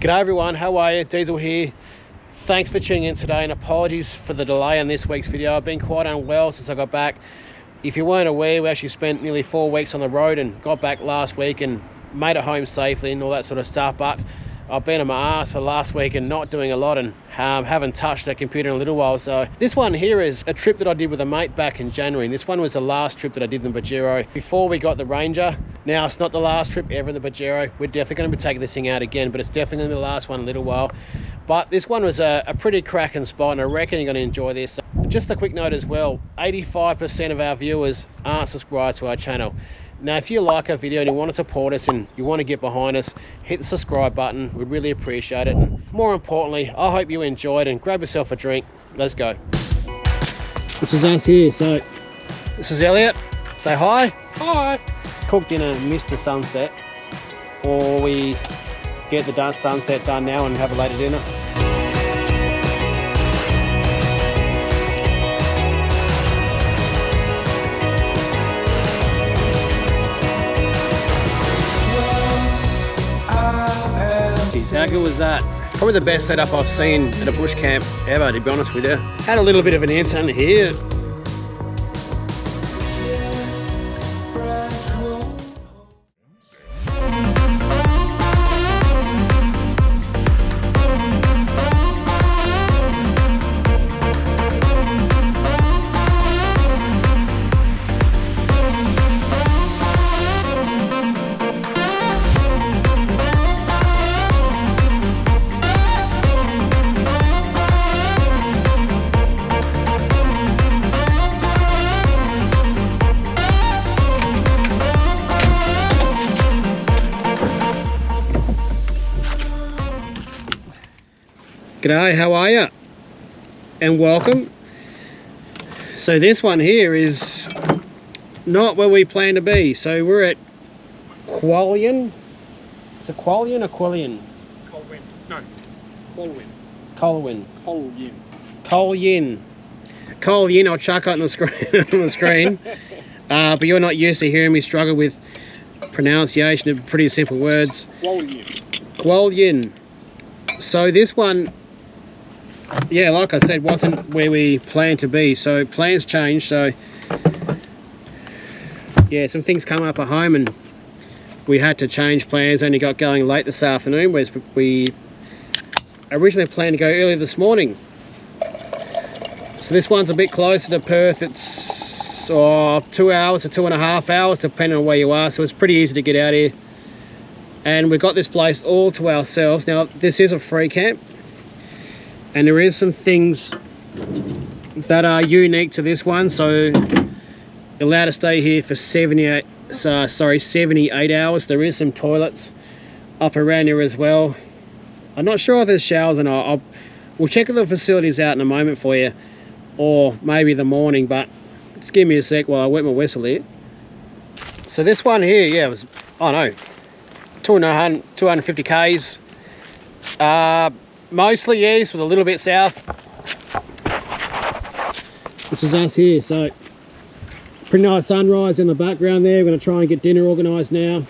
G'day everyone, how are you? Diesel here. Thanks for tuning in today and apologies for the delay on this week's video. I've been quite unwell since I got back. If you weren't aware, we actually spent nearly 4 weeks on the road and got back last week and made it home safely and all that sort of stuff, but I've been on my ass for last week and not doing a lot and haven't touched a computer in a little while. So this one here is a trip that I did with a mate back in January. And this one was the last trip that I did in the Pajero before we got the Ranger. Now, it's not the last trip ever in the Pajero. We're definitely going to be taking this thing out again, but it's definitely going to be the last one in a little while. But this one was a pretty cracking spot and I reckon you're going to enjoy this. Just a quick note as well, 85% of our viewers aren't subscribed to our channel. Now, if you like our video and you want to support us and you want to get behind us, hit the subscribe button. We'd really appreciate it. And more importantly, I hope you enjoyed and grab yourself a drink. Let's go. This is us here. So this is Elliot. Say hi. Hi. Cook dinner, missed the sunset, or we get the sunset done now and have a later dinner. How good was that? Probably the best setup I've seen at a bush camp ever, to be honest with you. Had a little bit of an incident here. G'day, how are you? And welcome. So this one here is not where we plan to be. So we're at Colyin. Is it Colyin or Colyin? Colyin. No. Colyin. Colyin. Colyin. Colyin. Colyin, I'll chuck it on the screen. But you're not used to hearing me struggle with pronunciation of pretty simple words. Colyin. Colyin. So this one, yeah, like I said, wasn't where we planned to be. So plans changed. So yeah, some things come up at home and we had to change plans. Only got going late this afternoon, whereas we originally planned to go early this morning. So this one's a bit closer to Perth. It's 2 hours to 2.5 hours, depending on where you are. So it's pretty easy to get out here. And we've got this place all to ourselves. Now, this is a free camp. And there is some things that are unique to this one. So you're allowed to stay here for 78 hours. There is some toilets up around here as well. I'm not sure if there's showers or not. We'll check the facilities out in a moment for you, or maybe the morning, but just give me a sec while I wet my whistle here. So this one here, yeah, was, I don't know, 250 k's. Mostly east with a little bit south. This is us here. So pretty nice sunrise in the background there. We're going to try and get dinner organised now.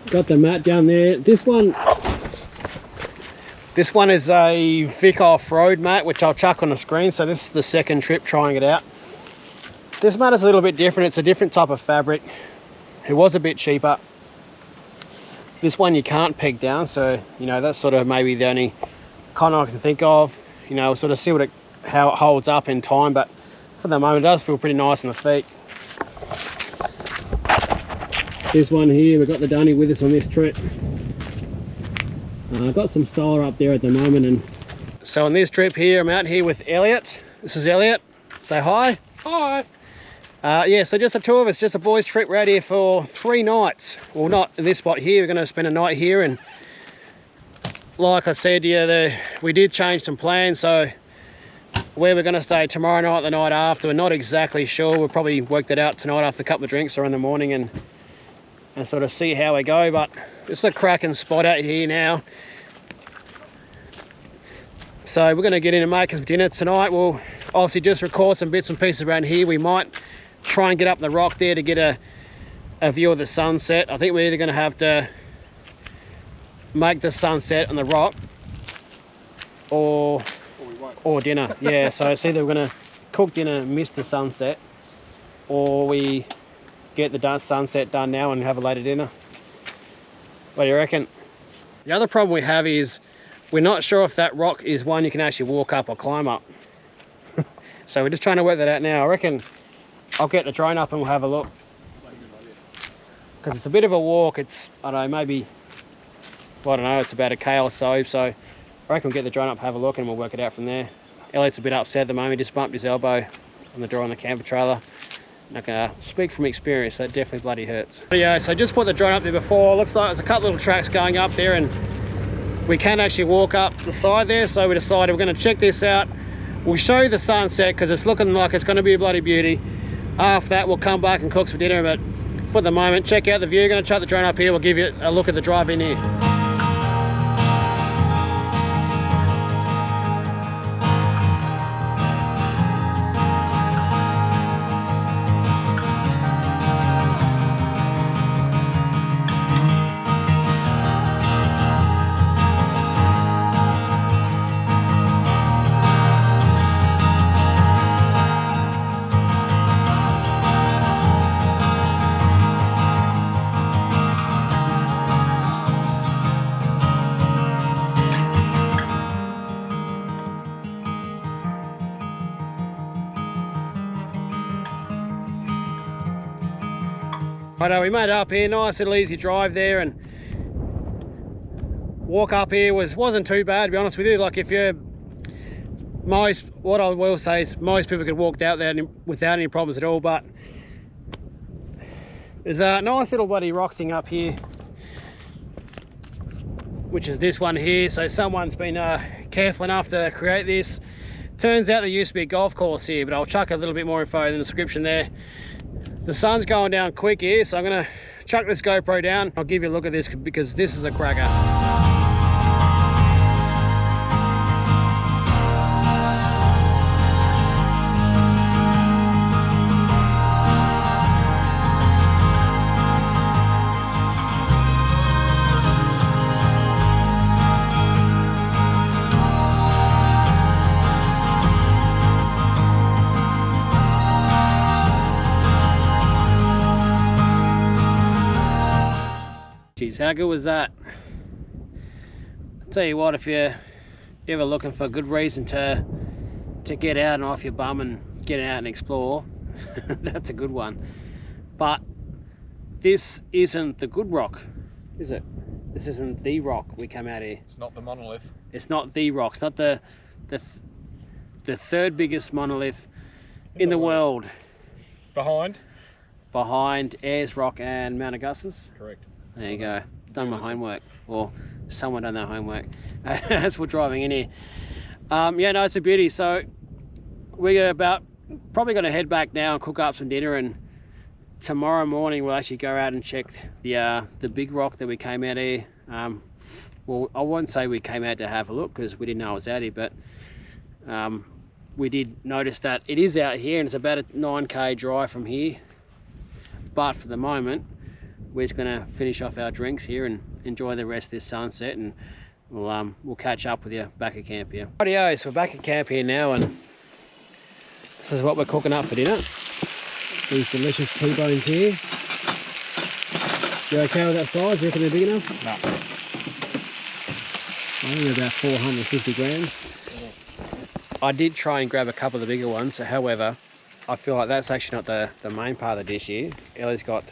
Got the mat down there. This one is a Vic off-road mat, which I'll chuck on the screen. So this is the second trip trying it out. This mat is a little bit different. It's a different type of fabric. It was a bit cheaper. This one you can't peg down, so you know that's sort of maybe the only kind I can think of. You know, sort of see how it holds up in time, but for the moment it does feel pretty nice on the feet. This one here, we've got the Dunny with us on this trip. I've got some solar up there at the moment, and so on this trip here, I'm out here with Elliot. This is Elliot. Say hi. Hi. Yeah, so just the two of us, just a boys trip. We're out here for 3 nights. Well, not in this spot here. We're going to spend a night here, and like I said, yeah, we did change some plans. So where we're going to stay tomorrow night, the night after, we're not exactly sure. We'll probably work that out tonight after a couple of drinks or in the morning and sort of see how we go. But it's a cracking spot out here now. So we're going to get in and make some dinner tonight. We'll obviously just record some bits and pieces around here. We might try and get up the rock there to get a view of the sunset. I think we're either going to have to make the sunset on the rock, or we won't. or dinner. Yeah, so it's either we're gonna cook dinner, miss the sunset, or we get the sunset done now and have a later dinner. What do you reckon? The other problem we have is we're not sure if that rock is one you can actually walk up or climb up. So we're just trying to work that out now. I reckon I'll get the drone up and we'll have a look. Because it's a bit of a walk. It's, I don't know, maybe, I don't know, it's about a K or so. So I reckon we'll get the drone up, have a look, and we'll work it out from there. Elliot's a bit upset at the moment. He just bumped his elbow on the door on the camper trailer. Not gonna speak from experience, that definitely bloody hurts. But yeah, so I just put the drone up there before. Looks like there's a couple little tracks going up there, and we can actually walk up the side there. So we decided we're gonna check this out. We'll show you the sunset because it's looking like it's gonna be a bloody beauty. After that, we'll come back and cook some dinner, but for the moment, check out the view. Gonna chuck the drone up here. We'll give you a look at the drive-in here. Righto, we made it up here, nice little easy drive there, and walk up here wasn't too bad, to be honest with you. Like, if you're what I will say is most people could walk out there without any problems at all, but there's a nice little bloody rock thing up here, which is this one here. So someone's been careful enough to create this. Turns out there used to be a golf course here, but I'll chuck a little bit more info in the description there. The sun's going down quick here, so I'm gonna chuck this GoPro down. I'll give you a look at this because this is a cracker. How good was that? I'll tell you what, if you're ever looking for a good reason to get out and off your bum and get out and explore, that's a good one. But this isn't the good rock, is it? This isn't the rock we come out here. It's not the monolith. It's not the rock. It's not the third biggest monolith in the world. Behind Ayers Rock and Mount Augustus. Correct. There you go. Done my homework, or someone done their homework as we're driving in here. Yeah, no, it's a beauty. So we're probably going to head back now and cook up some dinner, and tomorrow morning we'll actually go out and check the big rock that we came out here. Well, I won't say we came out to have a look because we didn't know it was out here, but we did notice that it is out here, and it's about a 9k drive from here. But for the moment, we're just going to finish off our drinks here and enjoy the rest of this sunset, and we'll catch up with you back at camp here. Rightio, so we're back at camp here now, and this is what we're cooking up for dinner. These delicious T-bones here. You okay with that size? You reckon they're big enough? No. I think they're about 450 grams. I did try and grab a couple of the bigger ones, however, I feel like that's actually not the main part of the dish here. Ellie's got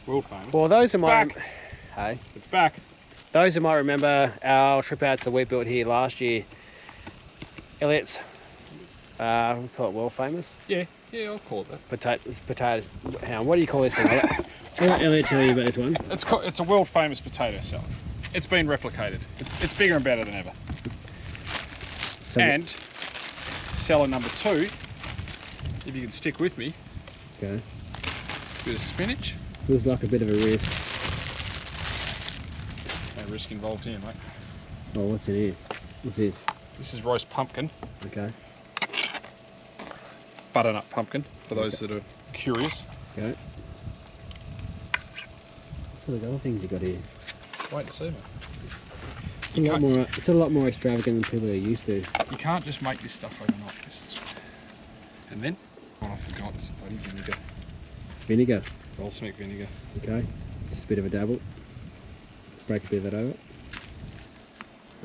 World famous. Well, those are my... Hey? It's back. Those who might remember our trip out to the wheat belt here last year, Elliot's, we call it world famous? Yeah, I'll call it that. Potato, hang on, what do you call this thing? I'll let Elliot tell you about this one. It's a world famous potato salad. It's been replicated. It's bigger and better than ever. So and seller number 2, if you can stick with me. Okay. A bit of spinach. Feels like a bit of a risk. No risk involved here, mate. Oh, what's in here? What's this? This is roast pumpkin. Okay. Butternut pumpkin, for those that are curious. Okay. What sort of other things you got here? Wait to see, mate. It's a lot more extravagant than people are used to. You can't just make this stuff overnight. And then, what I forgot is bloody vinegar. Vinegar? Balsamic vinegar. Okay, just a bit of a dabble. Break a bit of that over.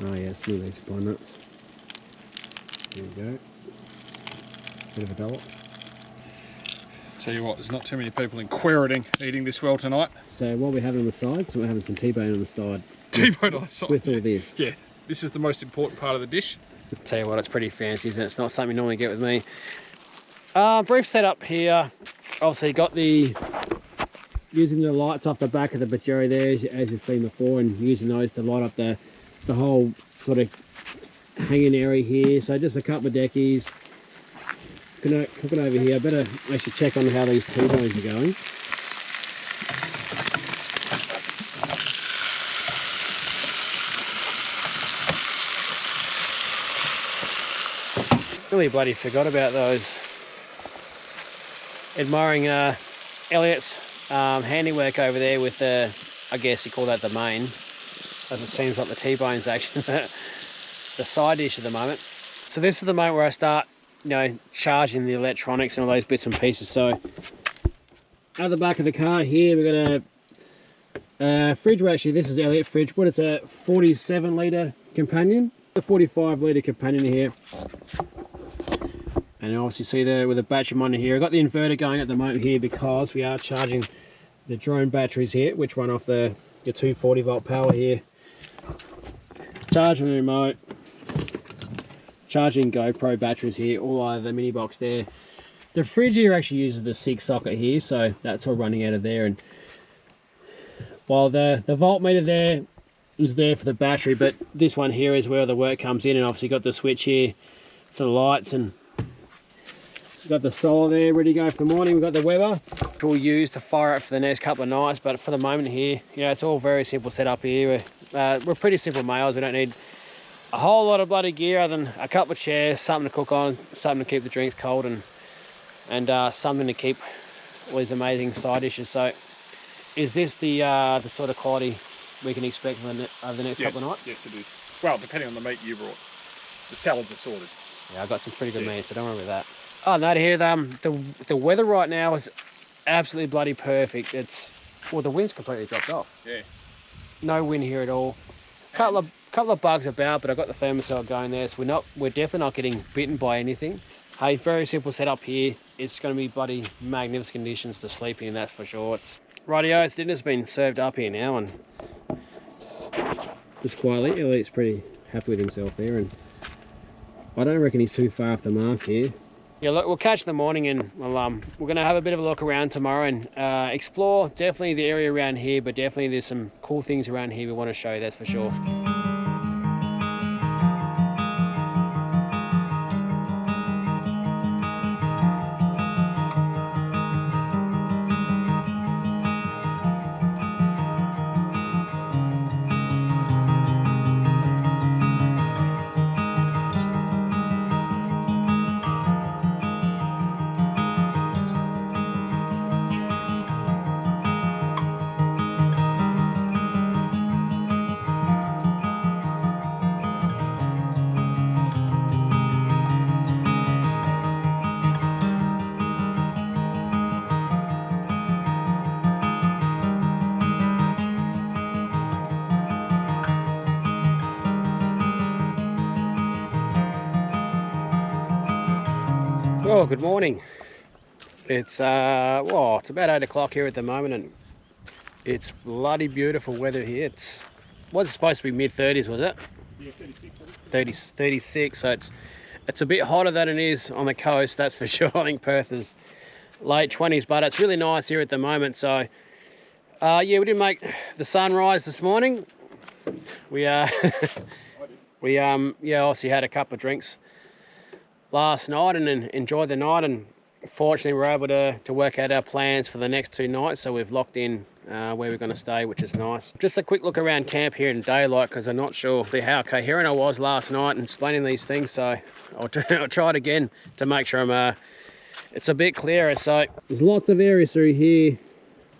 Oh yeah, smooth these pine nuts. There we go. Bit of a double. Tell you what, there's not too many people in Queriting eating this well tonight. So what we're having on the side, so we're having some T-bone on the side. T-bone on the side. With all this. Yeah, this is the most important part of the dish. Tell you what, it's pretty fancy, isn't it? It's not something you normally get with me. Brief setup here. Obviously got using the lights off the back of the Pajero there, as you've seen before, and using those to light up the whole sort of hanging area here. So just a couple of deckies. Cooking over here. I better actually check on how these T-bones are going. Really bloody forgot about those. Admiring Elliot's handiwork over there with the, I guess you call that the main, as it seems like the T-bone's actually the side dish at the moment. So this is the moment where I start, you know, charging the electronics and all those bits and pieces. So out the back of the car here, we've got a fridge. Well, actually, this is Elliot's fridge. What is a 47 litre companion? The 45 litre companion here. And you obviously see there with the battery monitor here. I've got the inverter going at the moment here because we are charging the drone batteries here, which run off the 240 volt power here. Charging the remote. Charging GoPro batteries here, all out of the mini box there. The fridge here actually uses the 6 socket here, so that's all running out of there. And while the voltmeter there is there for the battery, but this one here is where the work comes in, and obviously got the switch here for the lights, and got the solar there ready to go for the morning. We've got the Weber, which we'll use to fire it for the next couple of nights, but for the moment here, you know, it's all very simple setup here. We're pretty simple males. We don't need a whole lot of bloody gear other than a couple of chairs, something to cook on, something to keep the drinks cold, and something to keep all these amazing side dishes. So is this the sort of quality we can expect over the next couple of nights? Yes, it is. Well, depending on the meat you brought. The salads are sorted. Yeah, I've got some pretty good meat, so don't worry about that. Oh no, here the weather right now is absolutely bloody perfect. Well, the wind's completely dropped off. Yeah. No wind here at all. Couple of bugs about, but I've got the thermostat going there, so we're definitely not getting bitten by anything. Hey, very simple setup here. It's going to be bloody magnificent conditions to sleep in, that's for sure. Rightio, dinner's been served up here now, and just quietly, Elliot's pretty happy with himself there, and I don't reckon he's too far off the mark here. Yeah, look, we'll catch the morning, and we're going to have a bit of a look around tomorrow and explore definitely the area around here, but definitely there's some cool things around here we want to show you, that's for sure. Well, good morning. It's it's about 8 o'clock here at the moment, and it's bloody beautiful weather here. Was it supposed to be mid-30s, was it? Yeah, 36. 36, so it's a bit hotter than it is on the coast, that's for sure. I think Perth is late 20s, but it's really nice here at the moment. So yeah, we didn't make the sunrise this morning. We obviously had a couple of drinks last night and then enjoyed the night, and fortunately we're able to work out our plans for the next 2 nights, so we've locked in where we're going to stay, which is nice. Just a quick look around camp here in daylight, because I'm not sure how coherent I was last night in explaining these things, so I'll try it again to make sure it's a bit clearer. So there's lots of areas through here.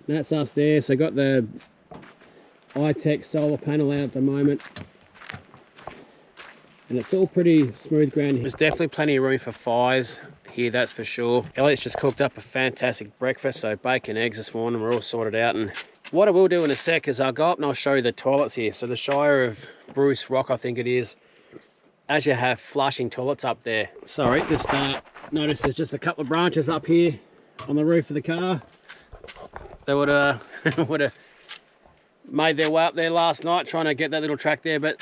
That's us there. So got the iTech solar panel out at the moment. and it's all pretty smooth ground. There's definitely plenty of room for fires here, that's for sure. Elliot's just cooked up a fantastic breakfast, so bacon, eggs this morning, we're all sorted out. And what I will do in a sec is I'll go up and I'll show you the toilets here. So the Shire of Bruce Rock, I think it is, as you have flushing toilets up there. Sorry, just notice there's just a couple of branches up here on the roof of the car. They would have made their way up there last night trying to get that little track there, but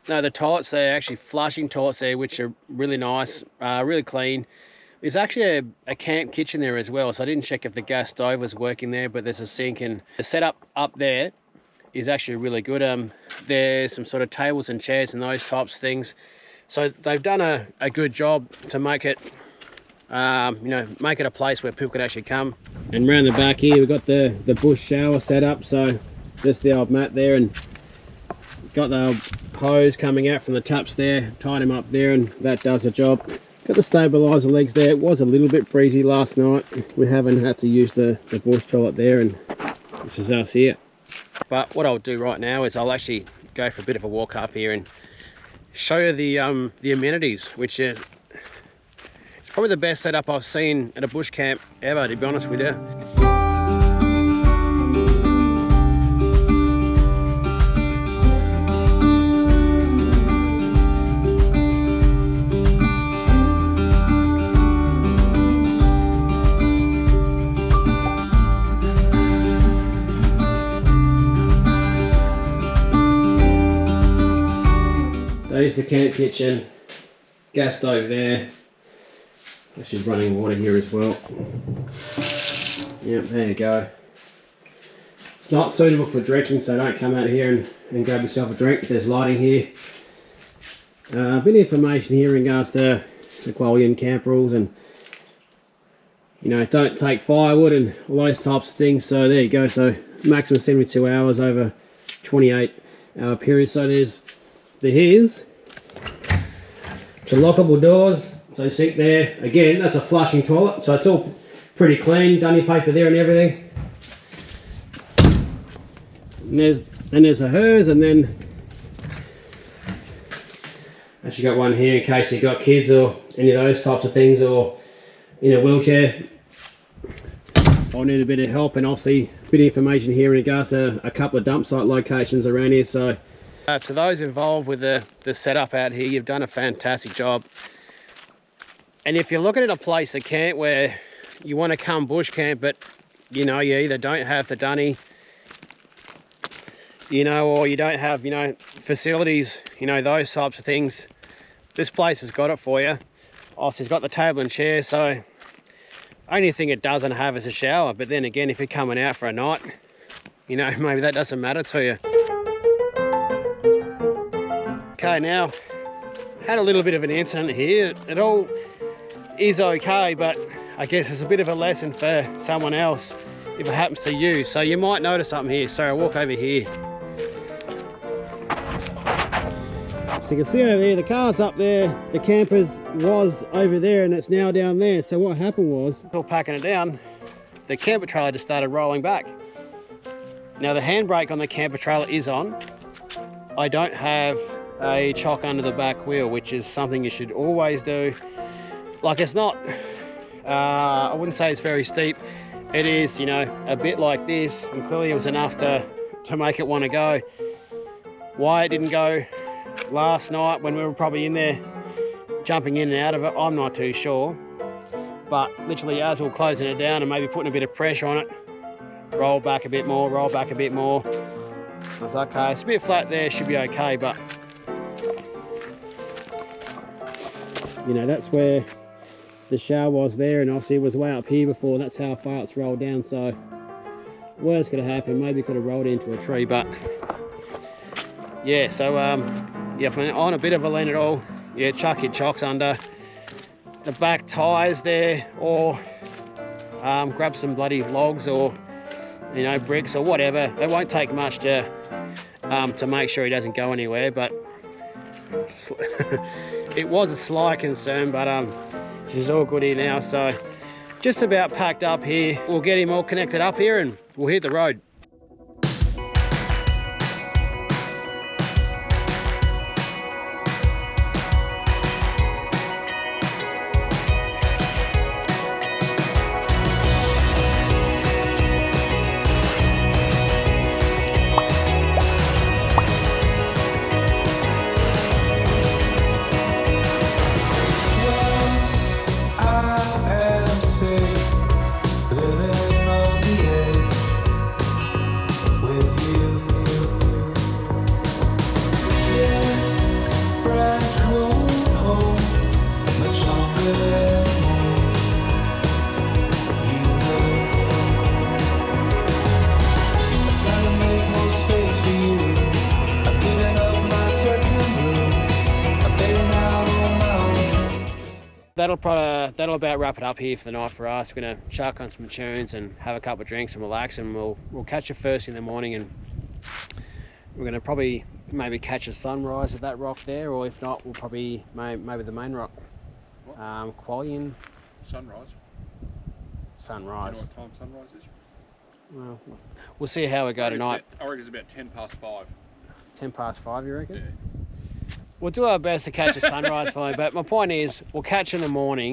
no, the toilets, they're actually flushing toilets there, which are really nice, really clean. There's actually a camp kitchen there as well, so I didn't check if the gas stove was working there, but there's a sink, and the setup up there is actually really good. There's some sort of tables and chairs and those types of things. So they've done a good job to make it, you know, make it a place where people could actually come. And round the back here, we've got the bush shower set up, so just the old mat there, and got the hose coming out from the taps there, tied them up there, and that does the job. Got the stabiliser legs there. It was a little bit breezy last night. We haven't had to use the bush toilet there, and this is us here. But what I'll do right now is I'll actually go for a bit of a walk up here and show you the amenities, which is it's probably the best setup I've seen at a bush camp ever, to be honest with you. There's the camp kitchen, gas stove there. This is running water here as well. Yep, there you go. It's not suitable for drinking, so don't come out here and grab yourself a drink. There's lighting here. A bit of information here in regards to the Colyin camp rules, and you know, don't take firewood and all those types of things. So there you go. So maximum 72 hours over 28-hour period. So there's here's the lockable doors, so sink there. Again, that's a flushing toilet, so it's all pretty clean, dunny paper there and everything. And there's a hers, and then actually got one here in case you've got kids or any of those types of things, or in a wheelchair or need a bit of help. And obviously a bit of information here in regards to a couple of dump site locations around here. So to those involved with the setup out here, you've done a fantastic job. And if you're looking at a place to camp where you want to come bush camp, but you know, you either don't have the dunny, you know, or you don't have, you know, facilities, you know, those types of things, this place has got it for you. Also, it's got the table and chair, so only thing it doesn't have is a shower. But then again, if you're coming out for a night, you know, maybe that doesn't matter to you. Okay, now, had a little bit of an incident here. It all is okay, but I guess it's a bit of a lesson for someone else if it happens to you. So you might notice something here. So I'll walk over here. So you can see over there, the car's up there, the campers was over there, and it's now down there. So what happened was, while packing it down, the camper trailer just started rolling back. Now the handbrake on the camper trailer is on. I don't have a chock under the back wheel, which is something you should always do. Like, it's not, I wouldn't say it's very steep. It is, you know, a bit like this, and clearly it was enough to make it want to go. Why it didn't go last night when we were probably in there jumping in and out of it, I'm not too sure. But literally as we were closing it down and maybe putting a bit of pressure on it, roll back a bit more, roll back a bit more. I was like, okay, it's a bit flat there, should be okay, but you know, that's where the shower was there, and obviously it was way up here before. That's how far it's rolled down. So worst could have happened, maybe it could have rolled into a tree. But yeah, so yeah, on a bit of a lean at all, yeah, chuck your chocks under the back tires there, or grab some bloody logs, or you know, bricks or whatever. It won't take much to make sure he doesn't go anywhere, but it was a slight concern. But she's all good here now, so just about packed up here. We'll get him all connected up here and we'll hit the road. that'll about wrap it up here for the night for us. We're gonna chuck on some tunes and have a couple of drinks and relax, and we'll catch you first in the morning, and we're gonna probably maybe catch a sunrise at that rock there, or if not, we'll probably maybe the main rock. Colyin. Sunrise. Sunrise. Do you know what time sunrise is? Well, we'll see how we go tonight. I reckon it's about 10 past 5. 10 past 5, you reckon? Yeah. We'll do our best to catch a sunrise for you, but my point is, we'll catch in the morning.